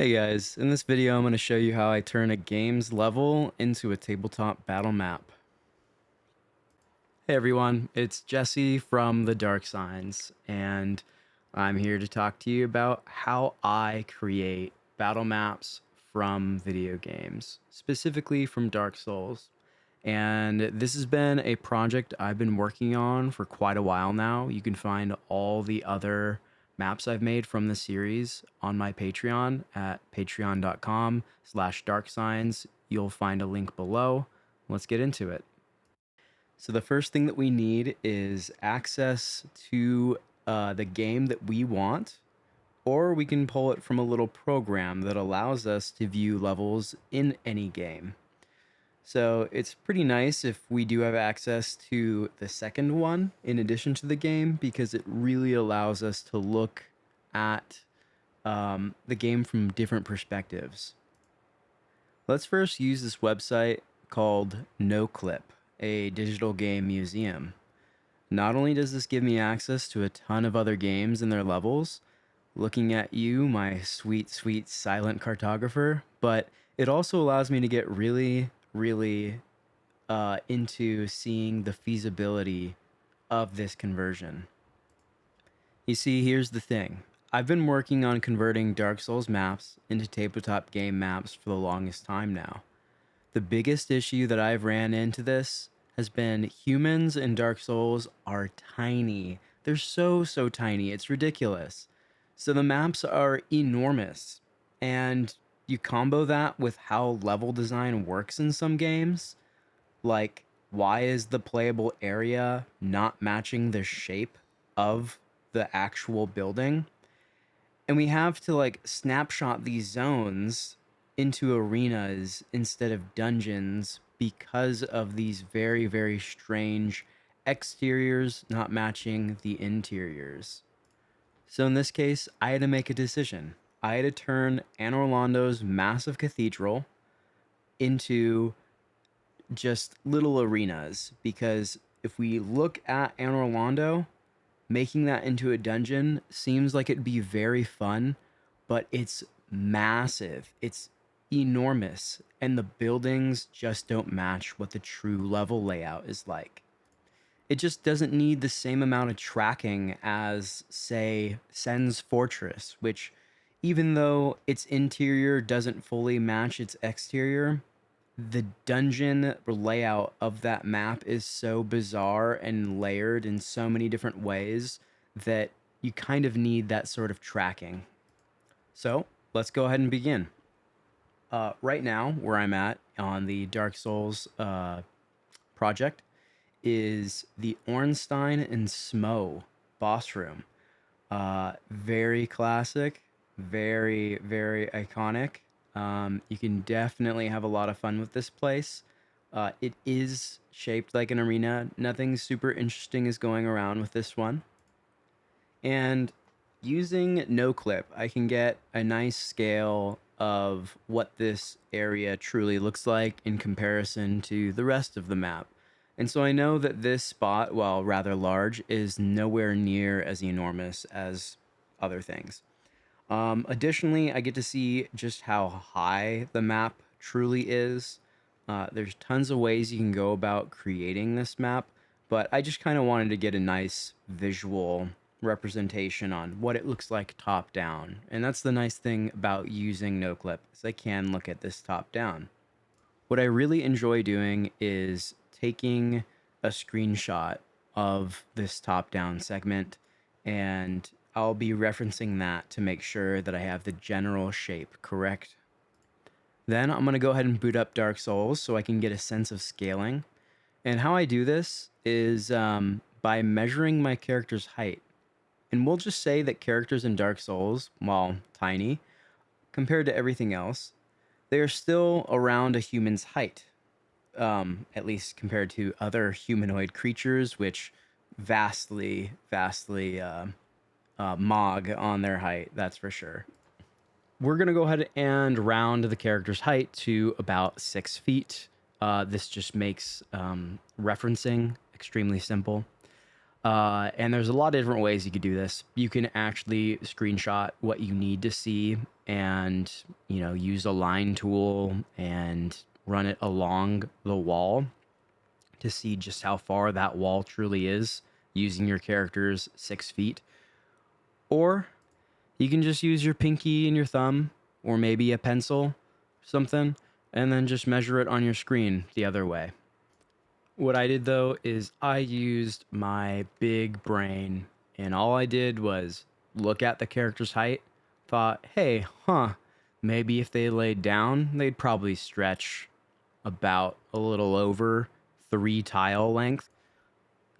Hey guys, in this video I'm going to show you how I turn a game's level into a tabletop battle map. Hey everyone, it's Jesse from the Dark Signs, and I'm here to talk to you about how I create battle maps from video games, specifically from Dark Souls. And this has been a project I've been working on for quite a while now. You can find all the other maps I've made from the series on my Patreon at patreon.com/darksigns. You'll find a link below. Let's get into it. So the first thing that we need is access to the game that we want, or we can pull it from a little program that allows us to view levels in any game. So it's pretty nice if we do have access to the second one in addition to the game, because it really allows us to look at the game from different perspectives. Let's first use this website called Noclip, a digital game museum. Not only does this give me access to a ton of other games and their levels, looking at you, my sweet, sweet silent cartographer, but it also allows me to get really into seeing the feasibility of this conversion. You see, here's the thing. I've been working on converting Dark Souls maps into tabletop game maps for the longest time now. The biggest issue that I've ran into this has been humans in Dark Souls are tiny. They're so tiny. It's ridiculous. So the maps are enormous. And you combo that with how level design works in some games. Like, why is the playable area not matching the shape of the actual building? And we have to like snapshot these zones into arenas instead of dungeons because of these very strange exteriors not matching the interiors. So in this case, I had to make a decision. I had to turn Anor Londo's massive cathedral into just little arenas, because if we look at Anor Londo, making that into a dungeon seems like it'd be very fun, but it's massive. It's enormous, and the buildings just don't match what the true level layout is like. It just doesn't need the same amount of tracking as, say, Sen's Fortress, which, even though its interior doesn't fully match its exterior, the dungeon layout of that map is so bizarre and layered in so many different ways that you kind of need that sort of tracking. So let's go ahead and begin. Right now, where I'm at on the Dark Souls project is the Ornstein and Smo boss room. Very classic, very iconic. You can definitely have a lot of fun with this place. It is shaped like an arena. Nothing super interesting is going around with this one. And using Noclip, I can get a nice scale of what this area truly looks like in comparison to the rest of the map. And so I know that this spot, while rather large, is nowhere near as enormous as other things. Additionally, I get to see just how high the map truly is. There's tons of ways you can go about creating this map, but I just kind of wanted to get a nice visual representation on what it looks like top down. And that's the nice thing about using Noclip, is I can look at this top down. What I really enjoy doing is taking a screenshot of this top-down segment, and I'll be referencing that to make sure that I have the general shape correct. Then I'm going to go ahead and boot up Dark Souls so I can get a sense of scaling. And how I do this is by measuring my character's height. And we'll just say that characters in Dark Souls, while tiny, compared to everything else, they are still around a human's height, at least compared to other humanoid creatures, which vastly mog on their height, that's for sure. We're going to go ahead and round the character's height to about 6 feet. This just makes referencing extremely simple. And there's a lot of different ways you could do this. You can actually screenshot what you need to see and, use a line tool and run it along the wall to see just how far that wall truly is using your character's 6 feet. Or you can just use your pinky and your thumb, or maybe a pencil, something, and then just measure it on your screen the other way. What I did though is I used my big brain, and all I did was look at the character's height, thought, hey, maybe if they laid down, they'd probably stretch about a little over 3 tile length.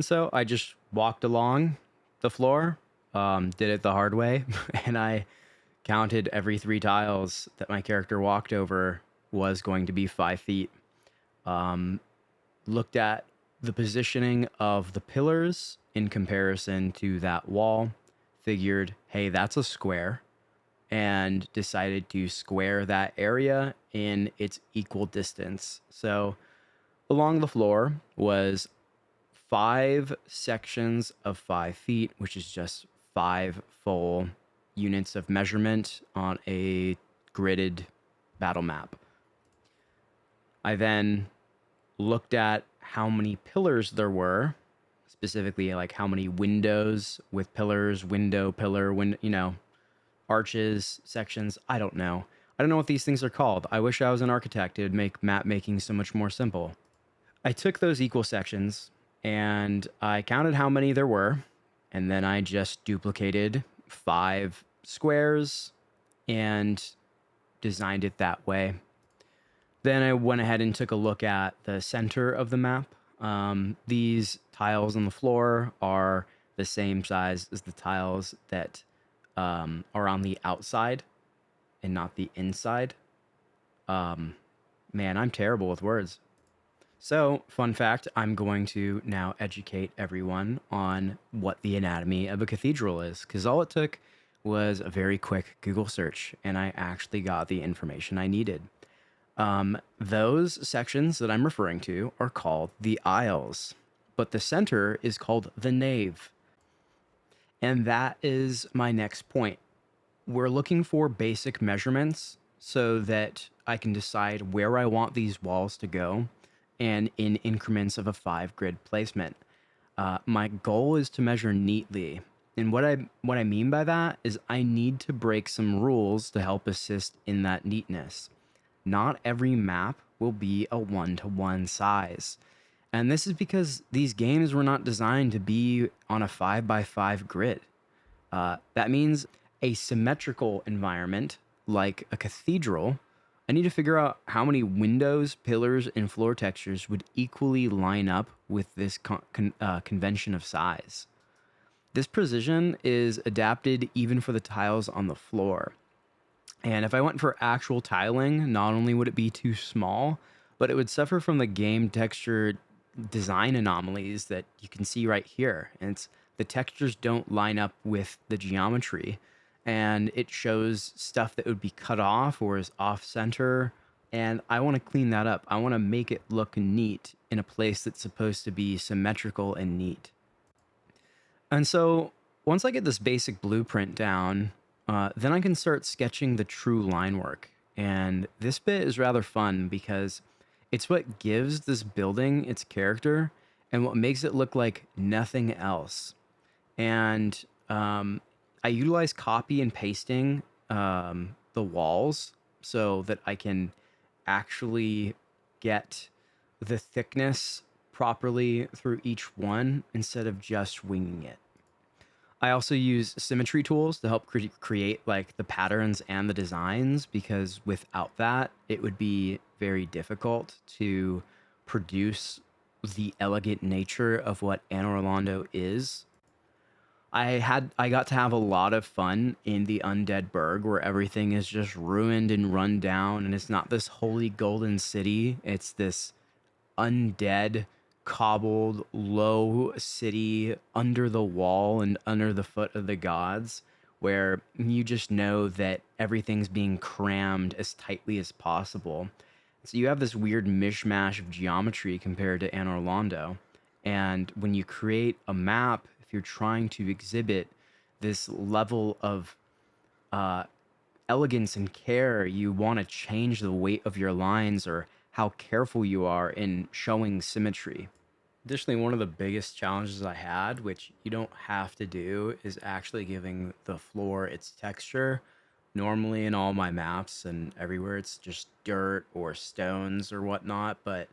So I just walked along the floor, did it the hard way, and I counted every 3 tiles that my character walked over was going to be 5 feet. Looked at the positioning of the pillars in comparison to that wall, figured, hey, that's a square, and decided to square that area in its equal distance. So along the floor was 5 sections of 5 feet, which is just 5 full units of measurement on a gridded battle map. I then looked at how many pillars there were, specifically like how many windows with pillars, pillar, arches, sections. I don't know. I don't know what these things are called. I wish I was an architect. It would make map making so much more simple. I took those equal sections and I counted how many there were, and then I just duplicated 5 squares and designed it that way. Then I went ahead and took a look at the center of the map. These tiles on the floor are the same size as the tiles that are on the outside and not the inside. Man, I'm terrible with words. So, fun fact, I'm going to now educate everyone on what the anatomy of a cathedral is, because all it took was a very quick Google search, and I actually got the information I needed. Those sections that I'm referring to are called the aisles, but the center is called the nave. And that is my next point. We're looking for basic measurements so that I can decide where I want these walls to go and in increments of a 5 grid placement. My goal is to measure neatly. And what I mean by that is I need to break some rules to help assist in that neatness. Not every map will be a 1-to-1 size. And this is because these games were not designed to be on a 5x5 grid. That means a symmetrical environment, like a cathedral, I need to figure out how many windows, pillars, and floor textures would equally line up with this convention of size. This precision is adapted even for the tiles on the floor. And if I went for actual tiling, not only would it be too small, but it would suffer from the game texture design anomalies that you can see right here. And the textures don't line up with the geometry, and it shows stuff that would be cut off or is off center. And I want to clean that up. I want to make it look neat in a place that's supposed to be symmetrical and neat. And so once I get this basic blueprint down, then I can start sketching the true line work. And this bit is rather fun because it's what gives this building its character and what makes it look like nothing else. And I utilize copy and pasting the walls so that I can actually get the thickness properly through each one instead of just winging it. I also use symmetry tools to help create like the patterns and the designs, because without that, it would be very difficult to produce the elegant nature of what Anor Londo is. I got to have a lot of fun in the Undead Burg, where everything is just ruined and run down, and it's not this holy golden city. It's this undead, cobbled, low city under the wall and under the foot of the gods, where you just know that everything's being crammed as tightly as possible. So you have this weird mishmash of geometry compared to Anor Londo. And when you create a map, if you're trying to exhibit this level of elegance and care you want to change the weight of your lines or how careful you are in showing symmetry. Additionally, one of the biggest challenges I had, which you don't have to do, is actually giving the floor its texture. Normally, in all my maps and everywhere, it's just dirt or stones or whatnot, but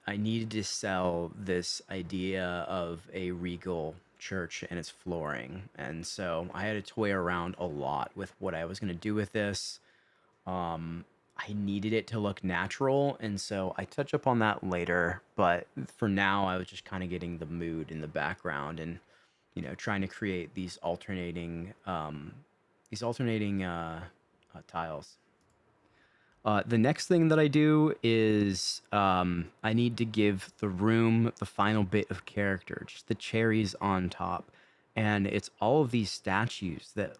I needed to sell this idea of a regal church and its flooring. And so I had to toy around a lot with what I was going to do with this. Um, I needed it to look natural, and so I touch up on that later. But for now, I was just kind of getting the mood in the background, and trying to create these alternating tiles. The next thing that I do is I need to give the room the final bit of character, just the cherries on top, and it's all of these statues that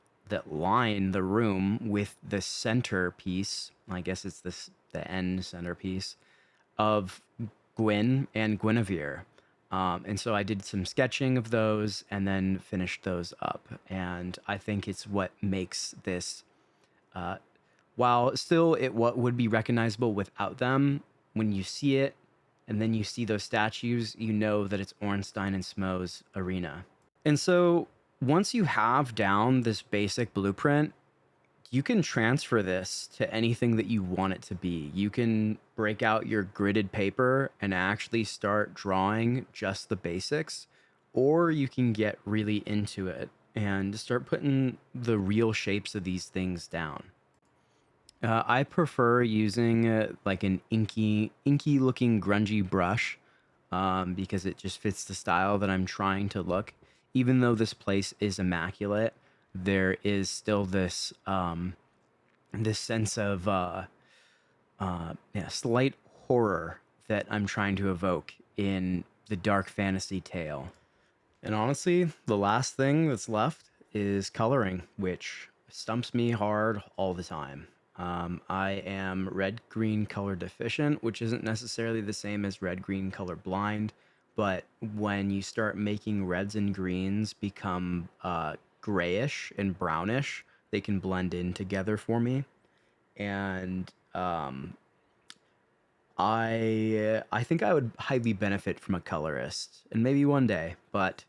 line the room with the centerpiece. I guess it's the end centerpiece of Gwyn and Guinevere. And so I did some sketching of those and then finished those up. And I think it's what makes this uh, while still it what would be recognizable without them, when you see it and then you see those statues, you know that it's Ornstein and Smo's arena. And so once you have down this basic blueprint, you can transfer this to anything that you want it to be. You can break out your gridded paper and actually start drawing just the basics, or you can get really into it and start putting the real shapes of these things down. I prefer using like an inky looking grungy brush because it just fits the style that I'm trying to look. Even though this place is immaculate, there is still this sense of yeah, slight horror that I'm trying to evoke in the dark fantasy tale. And honestly, the last thing that's left is coloring, which stumps me hard all the time. I am red green color deficient, which isn't necessarily the same as red green color blind. But when you start making reds and greens become grayish and brownish, they can blend in together for me. And I think I would highly benefit from a colorist, and maybe one day, but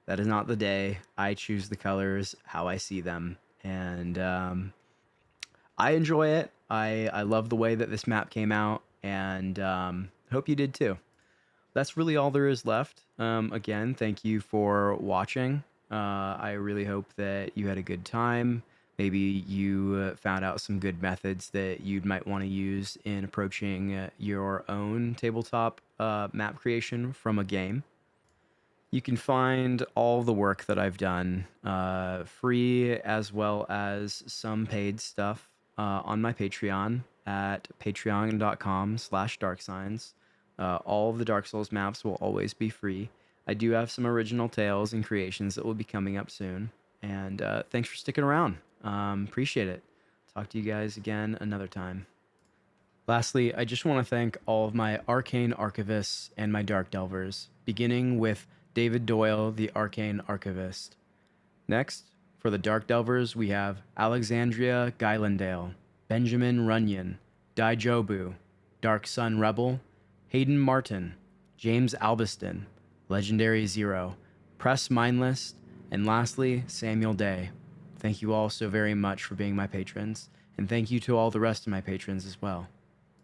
that is not the day. I choose the colors how I see them, and I enjoy it. I love the way that this map came out, and hope you did too. That's really all there is left. Again, thank you for watching. I really hope that you had a good time. Maybe you found out some good methods that you might want to use in approaching your own tabletop map creation from a game. You can find all the work that I've done, free as well as some paid stuff, on my Patreon at patreon.com/darksigns. All of the Dark Souls maps will always be free. I do have some original tales and creations that will be coming up soon. And thanks for sticking around. Appreciate it. Talk to you guys again another time. Lastly, I just want to thank all of my Arcane Archivists and my Dark Delvers, beginning with David Doyle, the Arcane Archivist. Next, for the Dark Delvers, we have Alexandria Guylandale, Benjamin Runyon, Daijobu, Dark Sun Rebel, Hayden Martin, James Albiston, Legendary Zero, Press Mindless, and lastly, Samuel Day. Thank you all so very much for being my patrons, and thank you to all the rest of my patrons as well.